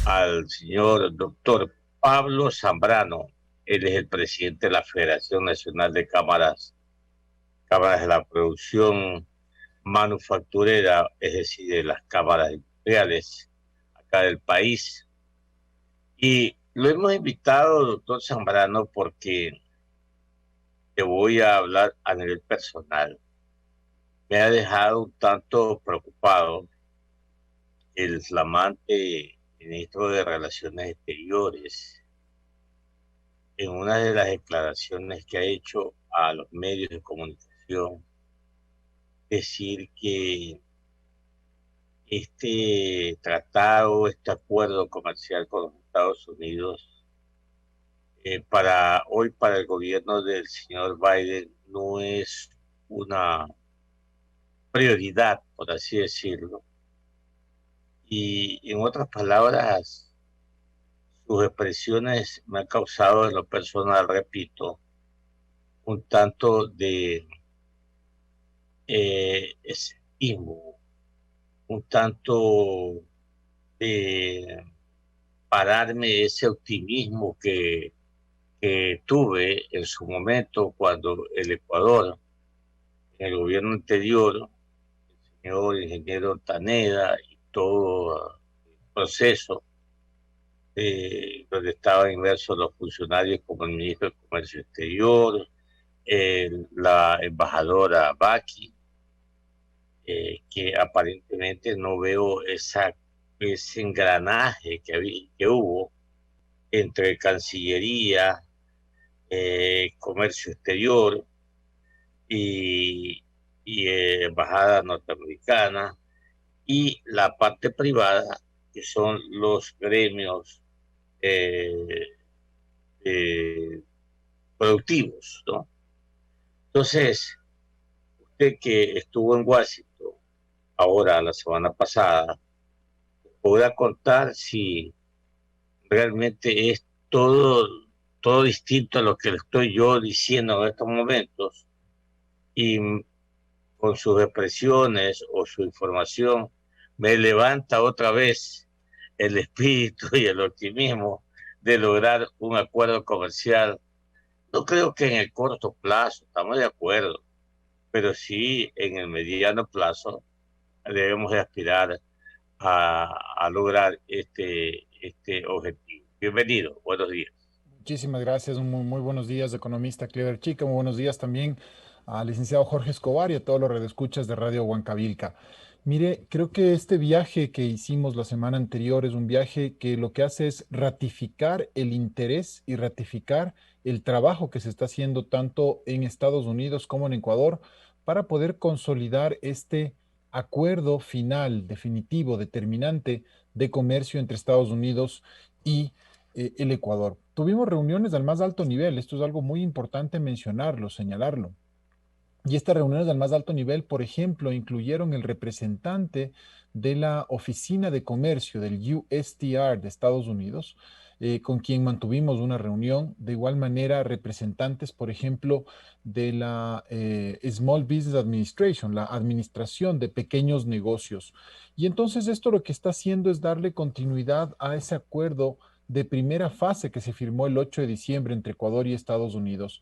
al señor doctor Pablo Zambrano. Él es el presidente de la Federación Nacional de Cámaras de la Producción Manufacturera, es decir, de las cámaras industriales acá del país. Y lo hemos invitado, doctor Zambrano, porque te voy a hablar a nivel personal. Me ha dejado un tanto preocupado el flamante ministro de Relaciones Exteriores en una de las declaraciones que ha hecho a los medios de comunicación, decir que este tratado, este acuerdo comercial con los Estados Unidos, para el gobierno del señor Biden no es una prioridad, por así decirlo. Y en otras palabras, sus expresiones me han causado en lo personal, repito, un tanto de escepticismo, un tanto de pararme ese optimismo que tuve en su momento cuando el Ecuador, en el gobierno anterior, el señor ingeniero Taneda y todo el proceso, donde estaban inmersos los funcionarios como el ministro de Comercio Exterior, la embajadora Baki, que aparentemente no veo ese engranaje que hubo entre Cancillería, Comercio Exterior y, y Embajada Norteamericana y la parte privada, que son los gremios eh, eh, productivos, ¿no? Entonces, usted que estuvo en Washington ahora, la semana pasada, podrá contar si realmente es todo distinto a lo que le estoy yo diciendo en estos momentos y con sus expresiones o su información me levanta otra vez el espíritu y el optimismo de lograr un acuerdo comercial. No creo que en el corto plazo, estamos de acuerdo, pero sí en el mediano plazo debemos de aspirar a lograr este objetivo. Bienvenido, buenos días. Muchísimas gracias, muy buenos días, economista Clever Chica, muy buenos días también al licenciado Jorge Escobar y a todos los redescuchas de Radio Huancavilca. Mire, creo que este viaje que hicimos la semana anterior es un viaje que lo que hace es ratificar el interés y ratificar el trabajo que se está haciendo tanto en Estados Unidos como en Ecuador para poder consolidar este acuerdo final, definitivo, determinante de comercio entre Estados Unidos y el Ecuador. Tuvimos reuniones al más alto nivel, esto es algo muy importante mencionarlo, señalarlo. Y estas reuniones al más alto nivel, por ejemplo, incluyeron el representante de la Oficina de Comercio del USTR de Estados Unidos, con quien mantuvimos una reunión. De igual manera, representantes, por ejemplo, de la Small Business Administration, la Administración de Pequeños Negocios. Y entonces esto lo que está haciendo es darle continuidad a ese acuerdo de primera fase que se firmó el 8 de diciembre entre Ecuador y Estados Unidos.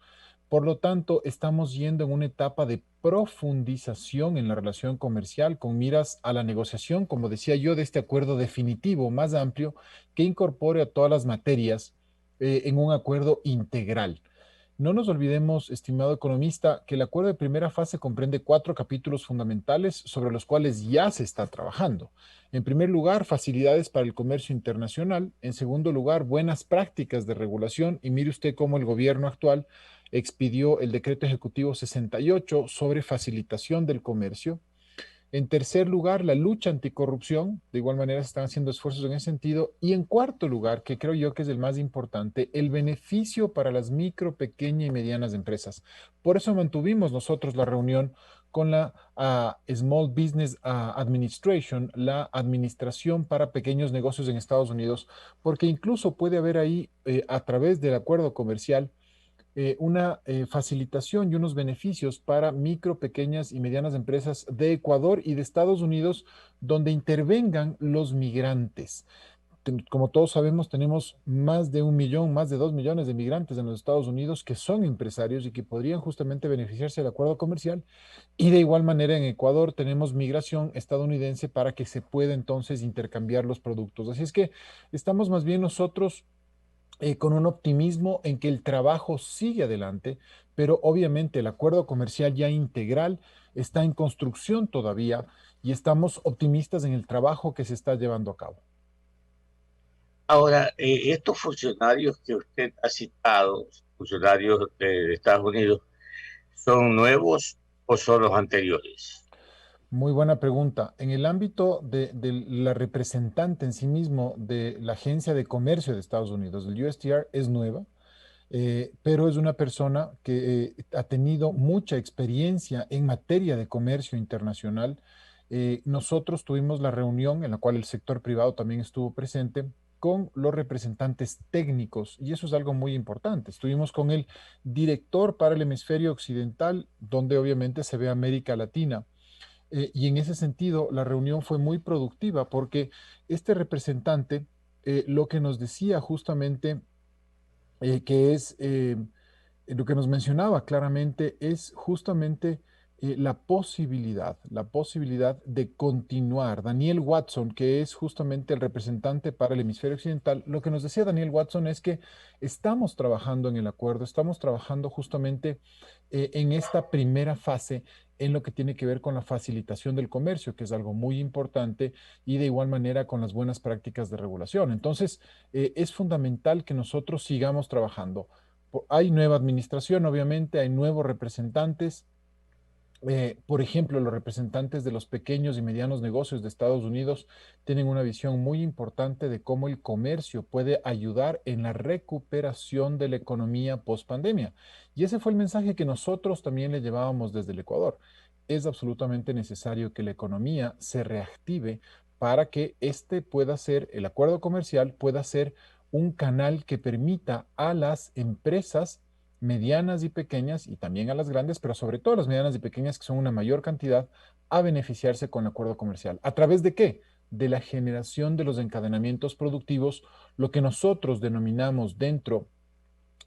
Por lo tanto, estamos yendo en una etapa de profundización en la relación comercial con miras a la negociación, como decía yo, de este acuerdo definitivo más amplio que incorpore a todas las materias en un acuerdo integral. No nos olvidemos, estimado economista, que el acuerdo de primera fase comprende cuatro capítulos fundamentales sobre los cuales ya se está trabajando. En primer lugar, facilidades para el comercio internacional. En segundo lugar, buenas prácticas de regulación. Y mire usted cómo el gobierno actual expidió el decreto ejecutivo 68 sobre facilitación del comercio. En tercer lugar, la lucha anticorrupción. De igual manera, se están haciendo esfuerzos en ese sentido. Y en cuarto lugar, que creo yo que es el más importante, el beneficio para las micro, pequeñas y medianas empresas. Por eso mantuvimos nosotros la reunión con la Small Business Administration, la Administración para Pequeños Negocios en Estados Unidos, porque incluso puede haber ahí, a través del acuerdo comercial, una facilitación y unos beneficios para micro, pequeñas y medianas empresas de Ecuador y de Estados Unidos donde intervengan los migrantes. como todos sabemos, tenemos más de 1 millón, más de 2 millones de migrantes en los Estados Unidos que son empresarios y que podrían justamente beneficiarse del acuerdo comercial. Y de igual manera en Ecuador tenemos migración estadounidense para que se pueda entonces intercambiar los productos. Así es que estamos más bien nosotros con un optimismo en que el trabajo sigue adelante, pero obviamente el acuerdo comercial ya integral está en construcción todavía y estamos optimistas en el trabajo que se está llevando a cabo. Ahora, estos funcionarios que usted ha citado, funcionarios de Estados Unidos, ¿son nuevos o son los anteriores? Muy buena pregunta. En el ámbito de la representante en sí mismo de la Agencia de Comercio de Estados Unidos, el USTR, es nueva, pero es una persona que ha tenido mucha experiencia en materia de comercio internacional. Nosotros tuvimos la reunión en la cual el sector privado también estuvo presente con los representantes técnicos, y eso es algo muy importante. Estuvimos con el director para el hemisferio occidental, donde obviamente se ve América Latina. Y en ese sentido, la reunión fue muy productiva porque este representante lo que nos decía justamente que es lo que nos mencionaba claramente es justamente la posibilidad de continuar. Daniel Watson, que es justamente el representante para el hemisferio occidental, lo que nos decía Daniel Watson es que estamos trabajando en el acuerdo, estamos trabajando justamente en esta primera fase en lo que tiene que ver con la facilitación del comercio, que es algo muy importante, y de igual manera con las buenas prácticas de regulación. Entonces, es fundamental que nosotros sigamos trabajando. Hay nueva administración, obviamente, hay nuevos representantes. Por ejemplo, los representantes de los pequeños y medianos negocios de Estados Unidos tienen una visión muy importante de cómo el comercio puede ayudar en la recuperación de la economía post pandemia. Y ese fue el mensaje que nosotros también le llevábamos desde el Ecuador. Es absolutamente necesario que la economía se reactive para que este pueda ser, el acuerdo comercial pueda ser un canal que permita a las empresas medianas y pequeñas, y también a las grandes, pero sobre todo a las medianas y pequeñas, que son una mayor cantidad, a beneficiarse con el acuerdo comercial. ¿A través de qué? De la generación de los encadenamientos productivos, lo que nosotros denominamos dentro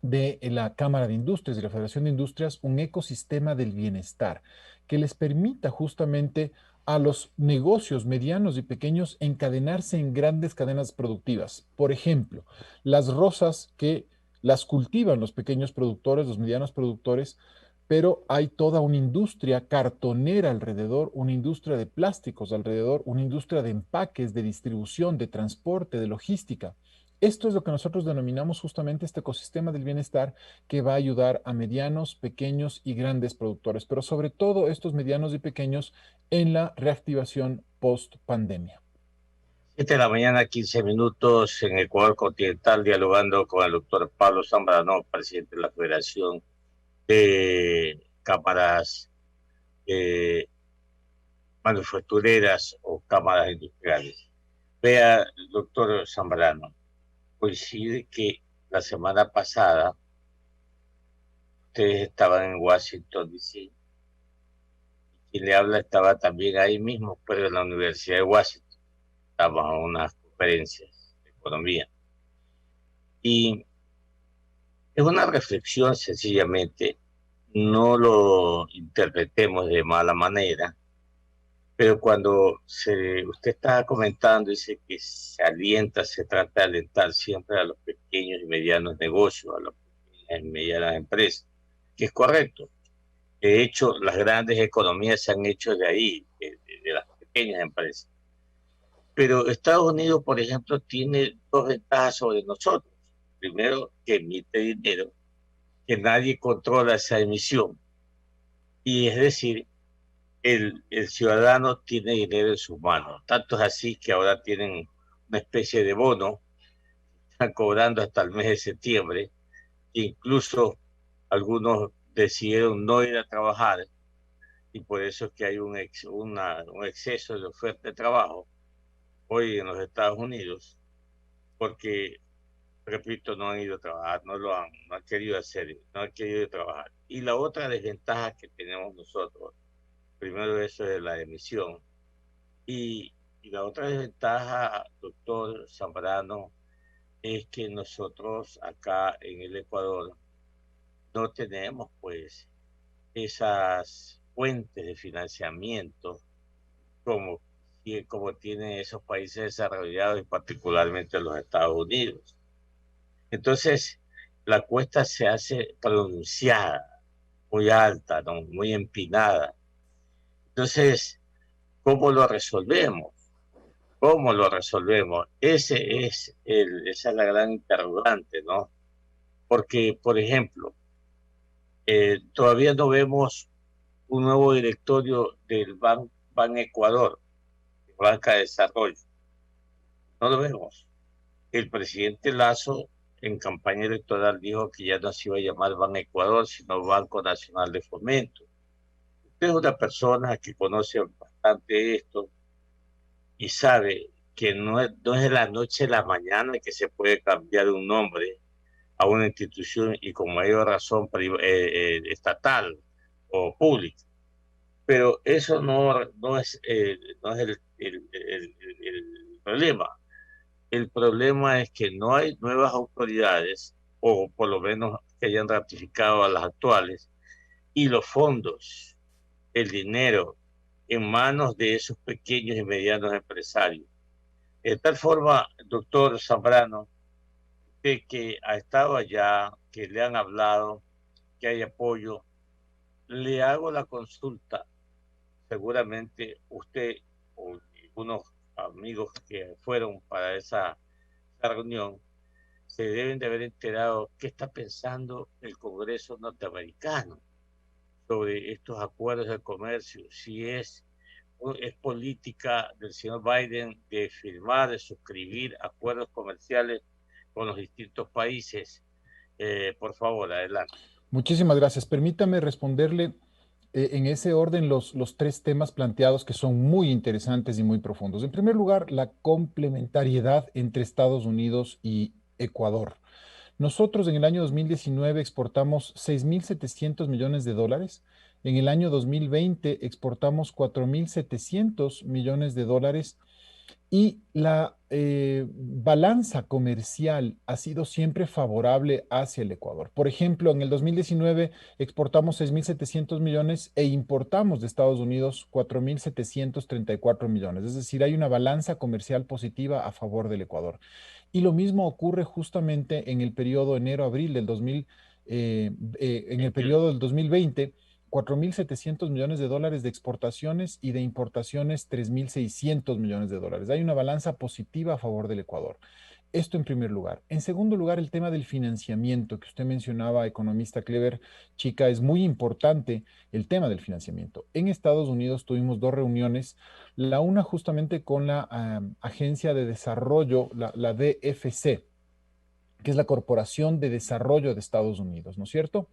de la Cámara de Industrias y la Federación de Industrias un ecosistema del bienestar que les permita justamente a los negocios medianos y pequeños encadenarse en grandes cadenas productivas. Por ejemplo, las rosas que las cultivan los pequeños productores, los medianos productores, pero hay toda una industria cartonera alrededor, una industria de plásticos alrededor, una industria de empaques, de distribución, de transporte, de logística. Esto es lo que nosotros denominamos justamente este ecosistema del bienestar que va a ayudar a medianos, pequeños y grandes productores, pero sobre todo estos medianos y pequeños en la reactivación post pandemia. 7 de la mañana, 15 minutos en Ecuador continental, dialogando con el doctor Pablo Zambrano, presidente de la Federación de Cámaras eh, Manufactureras o Cámaras Industriales. Vea, doctor Zambrano, coincide que la semana pasada ustedes estaban en Washington, D.C. Quien le habla estaba también ahí mismo, pero en la Universidad de Washington. Estábamos en unas conferencias de economía. Y es una reflexión sencillamente, no lo interpretemos de mala manera, pero cuando usted está comentando, dice que se alienta, se trata de alentar siempre a los pequeños y medianos negocios, a las pequeñas y medianas empresas, que es correcto. De hecho, las grandes economías se han hecho de ahí, de las pequeñas empresas. Pero Estados Unidos, por ejemplo, tiene dos ventajas sobre nosotros. Primero, que emite dinero, que nadie controla esa emisión. Y es decir, el ciudadano tiene dinero en sus manos. Tanto es así que ahora tienen una especie de bono, están cobrando hasta el mes de septiembre, que incluso algunos decidieron no ir a trabajar y por eso es que hay un exceso de oferta de trabajo hoy en los Estados Unidos, porque, repito, no han ido a trabajar, no han querido hacer, no han querido trabajar. Y la otra desventaja que tenemos nosotros, primero eso de la emisión, y, Y la otra desventaja, doctor Zambrano, es que nosotros acá en el Ecuador no tenemos pues esas fuentes de financiamiento como, como tienen esos países desarrollados y particularmente los Estados Unidos. Entonces, la cuesta se hace pronunciada, muy alta, ¿no? Muy empinada. Entonces, ¿cómo lo resolvemos? ¿Cómo lo resolvemos? Esa es la gran interrogante, ¿no? Porque, por ejemplo, todavía no vemos un nuevo directorio del Ban Ecuador, Banca de Desarrollo. No lo vemos. El presidente Lazo en campaña electoral dijo que ya no se iba a llamar Ban Ecuador, sino Banco Nacional de Fomento. Usted es una persona que conoce bastante esto y sabe que no es de la noche a la mañana que se puede cambiar un nombre a una institución y con mayor razón estatal o pública. Pero eso no es el problema. El problema es que no hay nuevas autoridades, o por lo menos que hayan ratificado a las actuales, y los fondos, el dinero, en manos de esos pequeños y medianos empresarios. De tal forma, doctor Zambrano, de que ha estado allá, que le han hablado, que hay apoyo, le hago la consulta. Seguramente usted o algunos amigos que fueron para esa reunión se deben de haber enterado qué está pensando el Congreso norteamericano sobre estos acuerdos de comercio, si es política del señor Biden de firmar, de suscribir acuerdos comerciales con los distintos países. Por favor, adelante. Muchísimas gracias. Permítame responderle en ese orden los tres temas planteados que son muy interesantes y muy profundos. En primer lugar, la complementariedad entre Estados Unidos y Ecuador. Nosotros en el año 2019 exportamos 6.700 millones de dólares. En el año 2020 exportamos 4.700 millones de dólares y la balanza comercial ha sido siempre favorable hacia el Ecuador. Por ejemplo, en el 2019 exportamos 6.700 millones e importamos de Estados Unidos 4.734 millones. Es decir, hay una balanza comercial positiva a favor del Ecuador. Y lo mismo ocurre justamente en el periodo enero-abril del 2000, en el periodo del 2020, 4.700 millones de dólares de exportaciones y de importaciones 3.600 millones de dólares. Hay una balanza positiva a favor del Ecuador. Esto en primer lugar. En segundo lugar, el tema del financiamiento que usted mencionaba, economista Clever Chica, es muy importante el tema del financiamiento. En Estados Unidos tuvimos dos reuniones, la una justamente con la Agencia de Desarrollo, la DFC, que es la Corporación de Desarrollo de Estados Unidos, ¿no es cierto?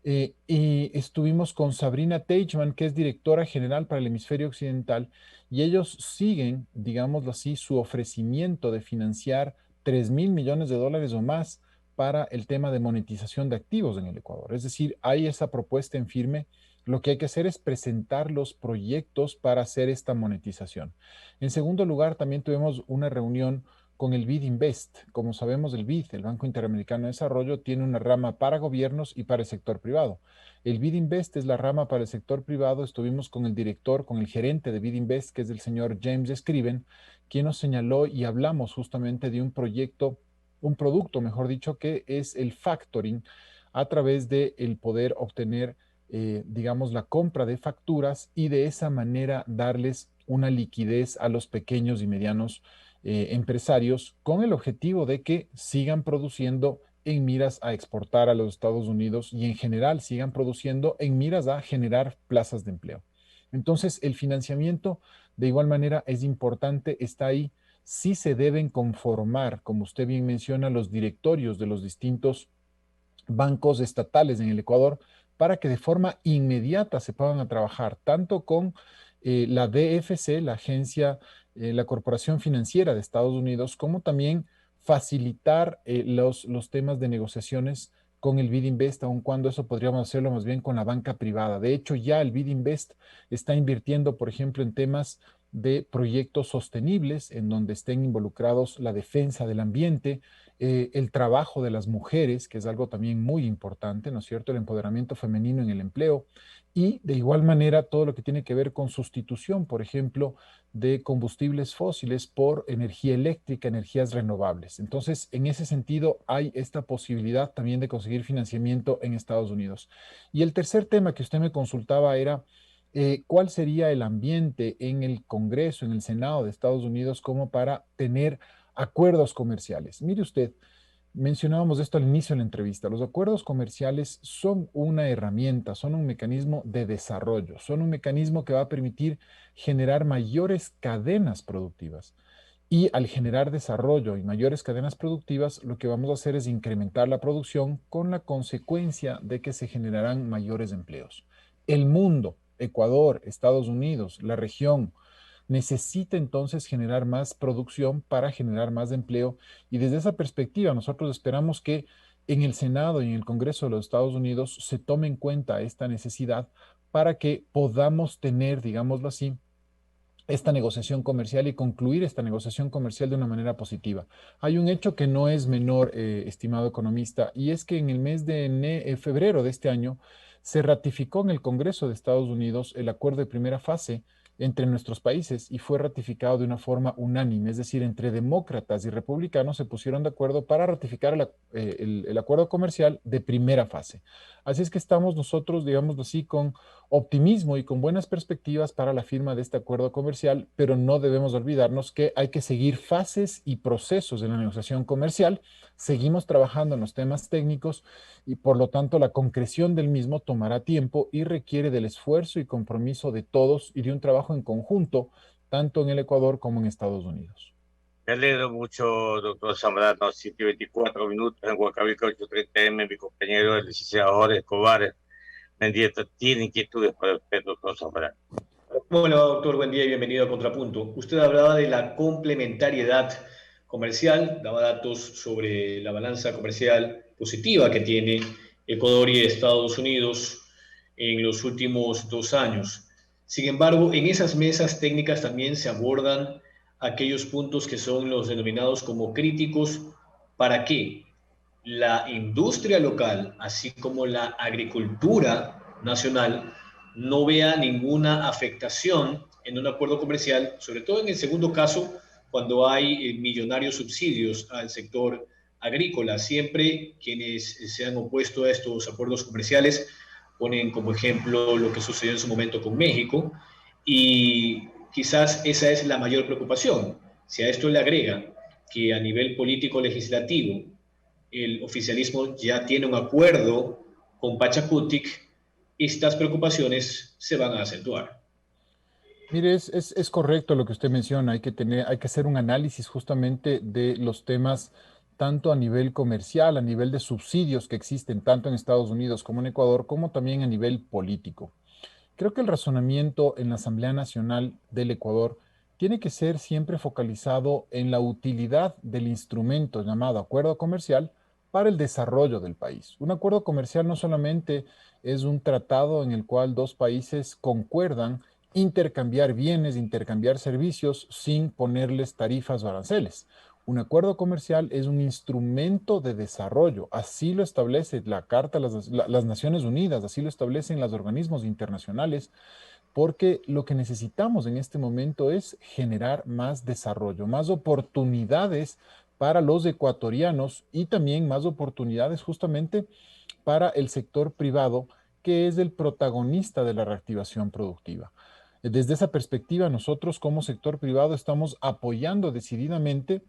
Y estuvimos con Sabrina Teichmann, que es directora general para el hemisferio occidental, y ellos siguen, digámoslo así, su ofrecimiento de financiar 3.000 millones de dólares o más para el tema de monetización de activos en el Ecuador. Es decir, hay esa propuesta en firme. Lo que hay que hacer es presentar los proyectos para hacer esta monetización. En segundo lugar, también tuvimos una reunión con el BID Invest. Como sabemos, el BID, el Banco Interamericano de Desarrollo, tiene una rama para gobiernos y para el sector privado. El BID Invest es la rama para el sector privado. Estuvimos con el director, con el gerente de BID Invest, que es el señor James Scriven, quien nos señaló y hablamos justamente de un proyecto, un producto, mejor dicho, que es el factoring a través de el poder obtener, digamos, la compra de facturas y de esa manera darles una liquidez a los pequeños y medianos empresarios con el objetivo de que sigan produciendo en miras a exportar a los Estados Unidos y en general sigan produciendo en miras a generar plazas de empleo. Entonces, el financiamiento de igual manera es importante, está ahí. Sí se deben conformar, como usted bien menciona, los directorios de los distintos bancos estatales en el Ecuador para que de forma inmediata se puedan a trabajar tanto con la DFC, la agencia, la Corporación Financiera de Estados Unidos, como también facilitar los temas de negociaciones con el BID Invest, aun cuando eso podríamos hacerlo más bien con la banca privada. De hecho, ya el BID Invest está invirtiendo, por ejemplo, en temas de proyectos sostenibles en donde estén involucrados la defensa del ambiente, el trabajo de las mujeres, que es algo también muy importante, ¿no es cierto? El empoderamiento femenino en el empleo y de igual manera todo lo que tiene que ver con sustitución, por ejemplo, de combustibles fósiles por energía eléctrica, energías renovables. Entonces, en ese sentido, hay esta posibilidad también de conseguir financiamiento en Estados Unidos. Y el tercer tema que usted me consultaba era cuál sería el ambiente en el Congreso, en el Senado de Estados Unidos, como para tener acuerdos comerciales. Mire usted, mencionábamos esto al inicio de la entrevista. Los acuerdos comerciales son una herramienta, son un mecanismo de desarrollo, son un mecanismo que va a permitir generar mayores cadenas productivas. Y al generar desarrollo y mayores cadenas productivas, lo que vamos a hacer es incrementar la producción con la consecuencia de que se generarán mayores empleos. El mundo, Ecuador, Estados Unidos, la región, necesita entonces generar más producción para generar más empleo. Y desde esa perspectiva, nosotros esperamos que en el Senado y en el Congreso de los Estados Unidos se tome en cuenta esta necesidad para que podamos tener, digámoslo así, esta negociación comercial y concluir esta negociación comercial de una manera positiva. Hay un hecho que no es menor, estimado economista, y es que en el mes de febrero de este año se ratificó en el Congreso de Estados Unidos el acuerdo de primera fase entre nuestros países y fue ratificado de una forma unánime, es decir, entre demócratas y republicanos se pusieron de acuerdo para ratificar el acuerdo comercial de primera fase. Así es que estamos nosotros, digamos así, con optimismo y con buenas perspectivas para la firma de este acuerdo comercial, pero no debemos olvidarnos que hay que seguir fases y procesos de la negociación comercial. Seguimos trabajando en los temas técnicos y por lo tanto la concreción del mismo tomará tiempo y requiere del esfuerzo y compromiso de todos y de un trabajo en conjunto, tanto en el Ecuador como en Estados Unidos. Me alegro mucho, doctor Zambrano, 7:24 en Huancavelica, 8:30 AM. Mi compañero, el licenciado Jorge Escobar Mendieta, tiene inquietudes para usted, doctor Zambrano. Bueno, doctor, buen día y bienvenido a Contrapunto. Usted hablaba de la complementariedad comercial, daba datos sobre la balanza comercial positiva que tiene Ecuador y Estados Unidos en los últimos 2 años. Sin embargo, en esas mesas técnicas también se abordan aquellos puntos que son los denominados como críticos. ¿Para qué? La industria local, así como la agricultura nacional, no vea ninguna afectación en un acuerdo comercial, sobre todo en el segundo caso, cuando hay millonarios subsidios al sector agrícola. Siempre quienes se han opuesto a estos acuerdos comerciales ponen como ejemplo lo que sucedió en su momento con México y quizás esa es la mayor preocupación. Si a esto le agrega que a nivel político legislativo el oficialismo ya tiene un acuerdo con Pachacutic, estas preocupaciones se van a acentuar. Mire, es correcto lo que usted menciona. Hay que hacer un análisis justamente de los temas tanto a nivel comercial, a nivel de subsidios que existen tanto en Estados Unidos como en Ecuador, como también a nivel político. Creo que el razonamiento en la Asamblea Nacional del Ecuador tiene que ser siempre focalizado en la utilidad del instrumento llamado acuerdo comercial para el desarrollo del país. Un acuerdo comercial no solamente es un tratado en el cual dos países concuerdan intercambiar bienes, intercambiar servicios sin ponerles tarifas o aranceles. Un acuerdo comercial es un instrumento de desarrollo, así lo establece la Carta de las Naciones Unidas, así lo establecen los organismos internacionales, porque lo que necesitamos en este momento es generar más desarrollo, más oportunidades para los ecuatorianos y también más oportunidades justamente para el sector privado, que es el protagonista de la reactivación productiva. Desde esa perspectiva, nosotros como sector privado estamos apoyando decididamente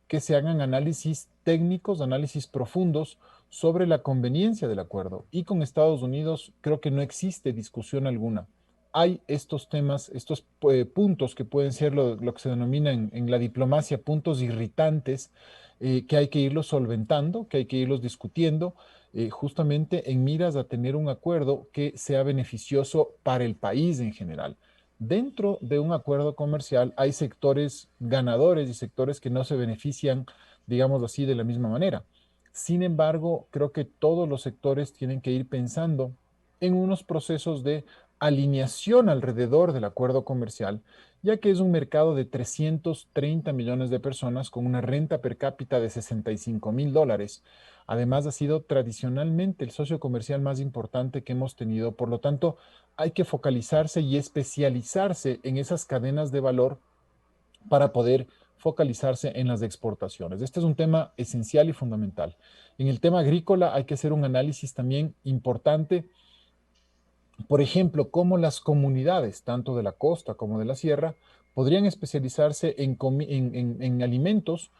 que se hagan análisis técnicos, análisis profundos sobre la conveniencia del acuerdo. Y con Estados Unidos creo que no existe discusión alguna. Hay estos temas, estos puntos que pueden ser lo que se denomina en la diplomacia puntos irritantes, que hay que irlos solventando, que hay que irlos discutiendo, justamente en miras a tener un acuerdo que sea beneficioso para el país en general. Dentro de un acuerdo comercial hay sectores ganadores y sectores que no se benefician, digamos así, de la misma manera. Sin embargo, creo que todos los sectores tienen que ir pensando en unos procesos de alineación alrededor del acuerdo comercial, ya que es un mercado de 330 millones de personas con una renta per cápita de $65,000. Además, ha sido tradicionalmente el socio comercial más importante que hemos tenido. Por lo tanto, hay que focalizarse y especializarse en esas cadenas de valor para poder focalizarse en las exportaciones. Este es un tema esencial y fundamental. En el tema agrícola hay que hacer un análisis también importante, por ejemplo, cómo las comunidades, tanto de la costa como de la sierra, podrían especializarse en alimentos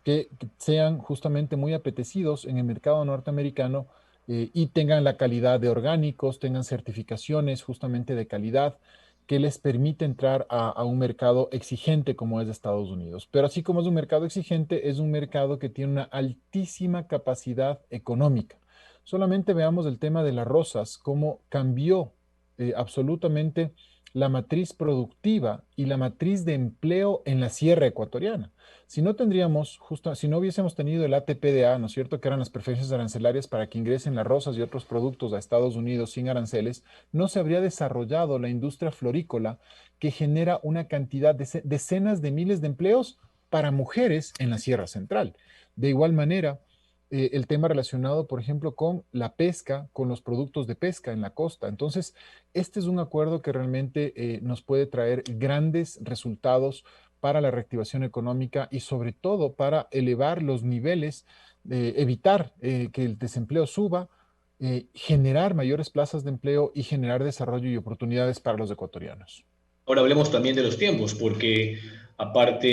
que sean justamente muy apetecidos en el mercado norteamericano, y tengan la calidad de orgánicos, tengan certificaciones justamente de calidad que les permite entrar a un mercado exigente como es de Estados Unidos. Pero así como es un mercado exigente, es un mercado que tiene una altísima capacidad económica. Solamente veamos el tema de las rosas, cómo cambió absolutamente la matriz productiva y la matriz de empleo en la sierra ecuatoriana. Si no tendríamos, justo, si no hubiésemos tenido el ATPDA, ¿no es cierto?, que eran las preferencias arancelarias para que ingresen las rosas y otros productos a Estados Unidos sin aranceles, no se habría desarrollado la industria florícola que genera una cantidad de decenas de miles de empleos para mujeres en la Sierra Central. De igual manera, el tema relacionado, por ejemplo, con la pesca, con los productos de pesca en la costa. Entonces, este es un acuerdo que realmente nos puede traer grandes resultados para la reactivación económica y sobre todo para elevar los niveles, evitar que el desempleo suba, generar mayores plazas de empleo y generar desarrollo y oportunidades para los ecuatorianos. Ahora hablemos también de los tiempos, porque aparte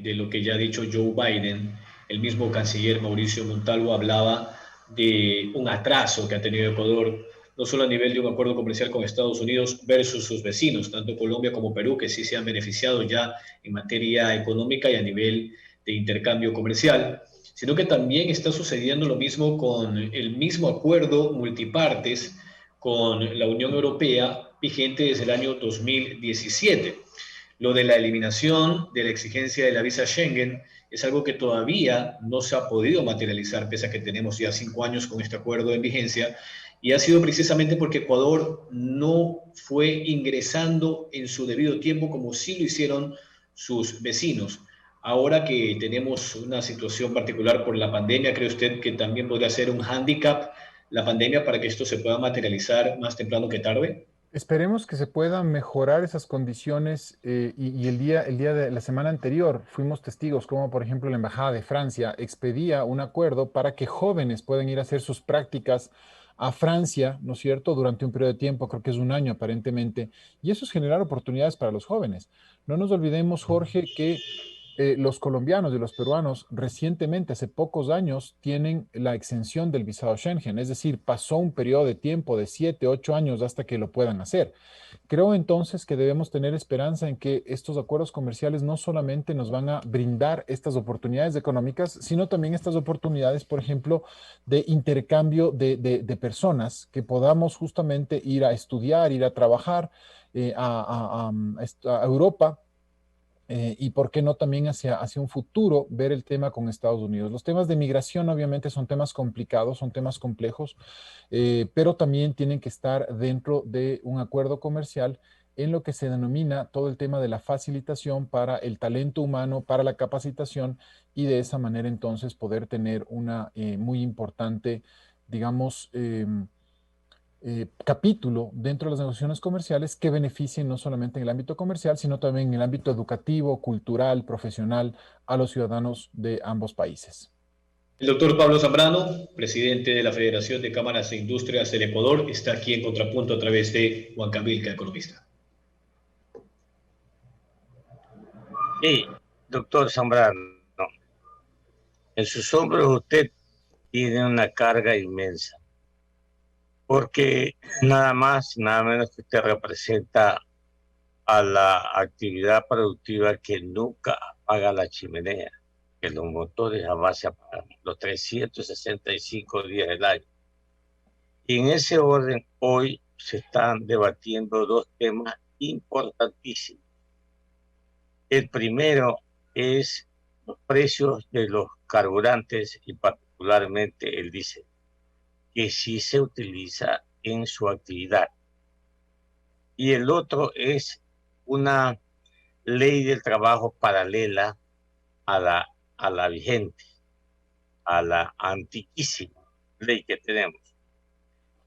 de lo que ya ha dicho Joe Biden, el mismo canciller Mauricio Montalvo hablaba de un atraso que ha tenido Ecuador, no solo a nivel de un acuerdo comercial con Estados Unidos versus sus vecinos, tanto Colombia como Perú, que sí se han beneficiado ya en materia económica y a nivel de intercambio comercial, sino que también está sucediendo lo mismo con el mismo acuerdo multipartes con la Unión Europea vigente desde el año 2017. Lo de la eliminación de la exigencia de la visa Schengen es algo que todavía no se ha podido materializar, pese a que tenemos ya 5 años con este acuerdo en vigencia, y ha sido precisamente porque Ecuador no fue ingresando en su debido tiempo como sí lo hicieron sus vecinos. Ahora que tenemos una situación particular por la pandemia, ¿cree usted que también podría ser un hándicap la pandemia para que esto se pueda materializar más temprano que tarde? Esperemos que se puedan mejorar esas condiciones, y el día de la semana anterior fuimos testigos como, por ejemplo, la Embajada de Francia expedía un acuerdo para que jóvenes puedan ir a hacer sus prácticas a Francia, ¿no es cierto?, durante un periodo de tiempo, creo que es un año aparentemente, y eso es generar oportunidades para los jóvenes. No nos olvidemos, Jorge, que los colombianos y los peruanos recientemente, hace pocos años, tienen la exención del visado Schengen, es decir, pasó un periodo de tiempo de 7, 8 años hasta que lo puedan hacer. Creo entonces que debemos tener esperanza en que estos acuerdos comerciales no solamente nos van a brindar estas oportunidades económicas, sino también estas oportunidades, por ejemplo, de intercambio de personas, que podamos justamente ir a estudiar, ir a trabajar a Europa, y por qué no también hacia un futuro ver el tema con Estados Unidos. Los temas de migración obviamente son temas complicados, son temas complejos, pero también tienen que estar dentro de un acuerdo comercial en lo que se denomina todo el tema de la facilitación para el talento humano, para la capacitación, y de esa manera entonces poder tener una muy importante, digamos, capítulo dentro de las negociaciones comerciales que beneficien no solamente en el ámbito comercial, sino también en el ámbito educativo, cultural, profesional, a los ciudadanos de ambos países. El doctor Pablo Zambrano, presidente de la Federación de Cámaras e Industrias del Ecuador, está aquí en Contrapunto a través de Huancabilca, economista. Sí, doctor Zambrano, en sus hombros usted tiene una carga inmensa, porque nada más, nada menos que usted representa a la actividad productiva que nunca apaga la chimenea, que los motores jamás se apagan, los 365 días del año. Y en ese orden, hoy se están debatiendo dos temas importantísimos. El primero es los precios de los carburantes y particularmente el diésel, que sí se utiliza en su actividad. y el otro es una ley del trabajo paralela a la vigente, a la antiquísima ley que tenemos.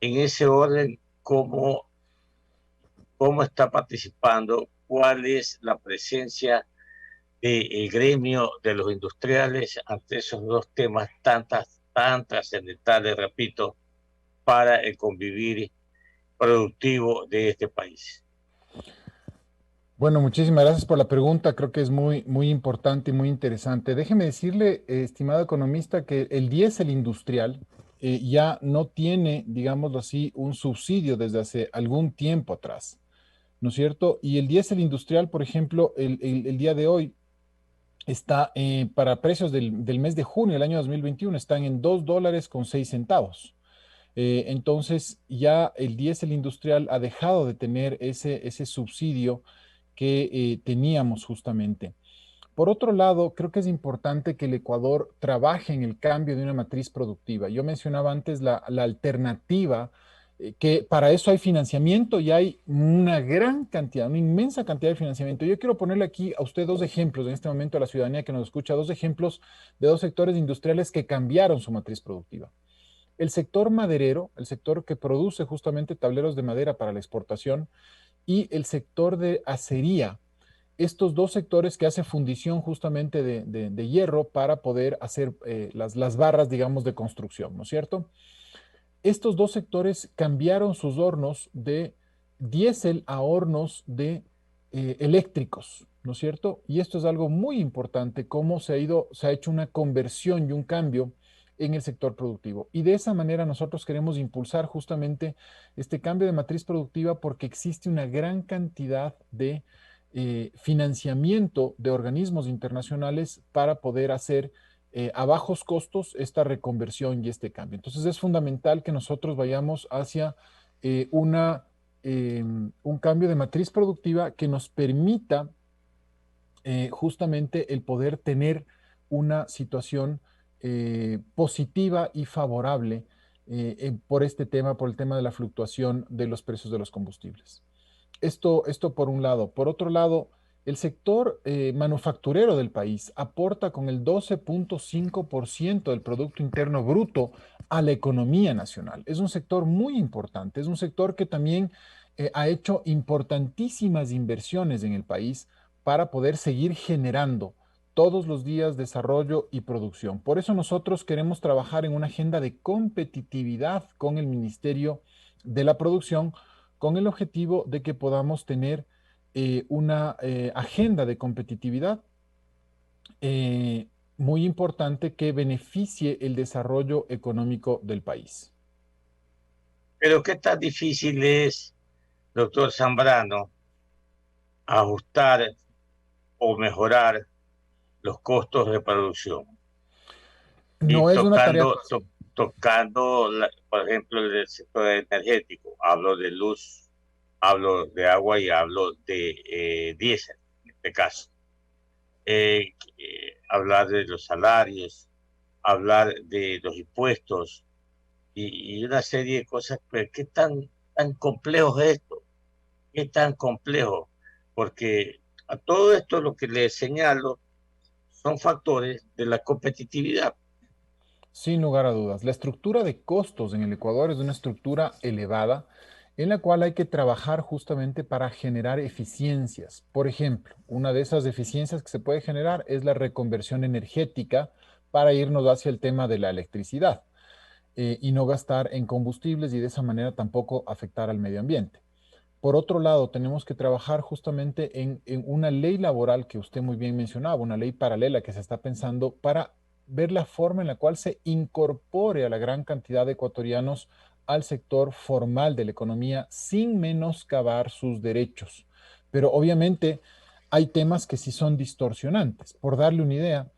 En ese orden, cómo está participando, cuál es la presencia del gremio de los industriales ante esos dos temas tan trascendentales, repito, para el convivir productivo de este país. Bueno, muchísimas gracias por la pregunta. Creo que es muy, muy importante y muy interesante. Déjeme decirle, estimado economista, que el diésel industrial ya no tiene, digámoslo así, un subsidio desde hace algún tiempo atrás, ¿no es cierto? Y el diésel industrial, por ejemplo, el día de hoy está para precios del mes de junio del año 2021, están en $2.06. Entonces, ya el diésel industrial ha dejado de tener ese subsidio que teníamos justamente. Por otro lado, creo que es importante que el Ecuador trabaje en el cambio de una matriz productiva. Yo mencionaba antes la alternativa, que para eso hay financiamiento y hay una gran cantidad, una inmensa cantidad de financiamiento. Yo quiero ponerle aquí a usted dos ejemplos en este momento a la ciudadanía que nos escucha, dos ejemplos de dos sectores industriales que cambiaron su matriz productiva. El sector maderero, el sector que produce justamente tableros de madera para la exportación, y el sector de acería. Estos dos sectores que hace fundición justamente de hierro para poder hacer las barras, digamos, de construcción, ¿no es cierto? Estos dos sectores cambiaron sus hornos de diésel a hornos de eléctricos, ¿no es cierto? Y esto es algo muy importante, cómo se ha hecho una conversión y un cambio en el sector productivo. Y de esa manera nosotros queremos impulsar justamente este cambio de matriz productiva porque existe una gran cantidad de financiamiento de organismos internacionales para poder hacer a bajos costos esta reconversión y este cambio. Entonces es fundamental que nosotros vayamos hacia un cambio de matriz productiva que nos permita justamente el poder tener una situación positiva y favorable por este tema, por el tema de la fluctuación de los precios de los combustibles. Esto por un lado. Por otro lado, el sector manufacturero del país aporta con el 12.5% del Producto Interno Bruto a la economía nacional. Es un sector muy importante, es un sector que también ha hecho importantísimas inversiones en el país para poder seguir generando todos los días desarrollo y producción. Por eso nosotros queremos trabajar en una agenda de competitividad con el Ministerio de la Producción, con el objetivo de que podamos tener una agenda de competitividad muy importante que beneficie el desarrollo económico del país. Pero qué tan difícil es, doctor Zambrano, ajustar o mejorar los costos de producción. Y No es una tarea fácil. tocando por ejemplo, el sector energético. Hablo de luz, hablo de agua y hablo de diésel, en este caso. Hablar de los salarios, hablar de los impuestos y una serie de cosas. Pero ¿qué tan complejo es esto? ¿Qué tan complejo? Porque a todo esto lo que le señalo son factores de la competitividad. Sin lugar a dudas, la estructura de costos en el Ecuador es una estructura elevada en la cual hay que trabajar justamente para generar eficiencias. Por ejemplo, una de esas eficiencias que se puede generar es la reconversión energética para irnos hacia el tema de la electricidad y no gastar en combustibles y de esa manera tampoco afectar al medio ambiente. Por otro lado, tenemos que trabajar justamente en una ley laboral que usted muy bien mencionaba, una ley paralela que se está pensando para ver la forma en la cual se incorpore a la gran cantidad de ecuatorianos al sector formal de la economía sin menoscabar sus derechos. Pero obviamente hay temas que sí son distorsionantes. Por darle una idea,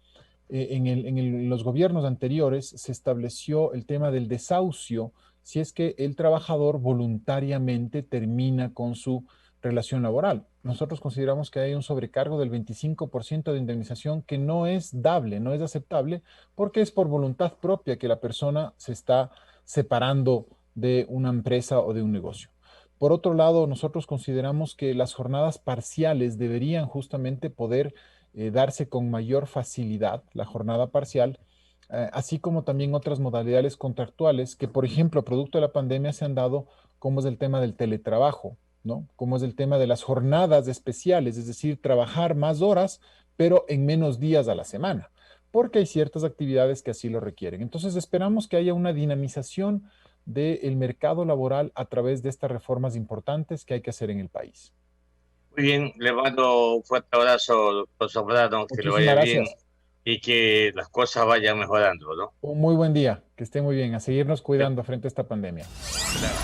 en los gobiernos anteriores se estableció el tema del desahucio si es que el trabajador voluntariamente termina con su relación laboral. Nosotros consideramos que hay un sobrecargo del 25% de indemnización que no es dable, no es aceptable, porque es por voluntad propia que la persona se está separando de una empresa o de un negocio. Por otro lado, nosotros consideramos que las jornadas parciales deberían justamente poder darse con mayor facilidad, la jornada parcial, así como también otras modalidades contractuales que, por ejemplo, producto de la pandemia se han dado, como es el tema del teletrabajo, ¿no? Como es el tema de las jornadas especiales, es decir, trabajar más horas, pero en menos días a la semana, porque hay ciertas actividades que así lo requieren. Entonces, esperamos que haya una dinamización del mercado laboral a través de estas reformas importantes que hay que hacer en el país. Muy bien, le mando un fuerte abrazo, doctor Zambrano, que le Muchísimas vaya bien gracias. y que las cosas vayan mejorando, ¿no? Un muy buen día, que esté muy bien, a seguirnos cuidando frente a esta pandemia. Claro.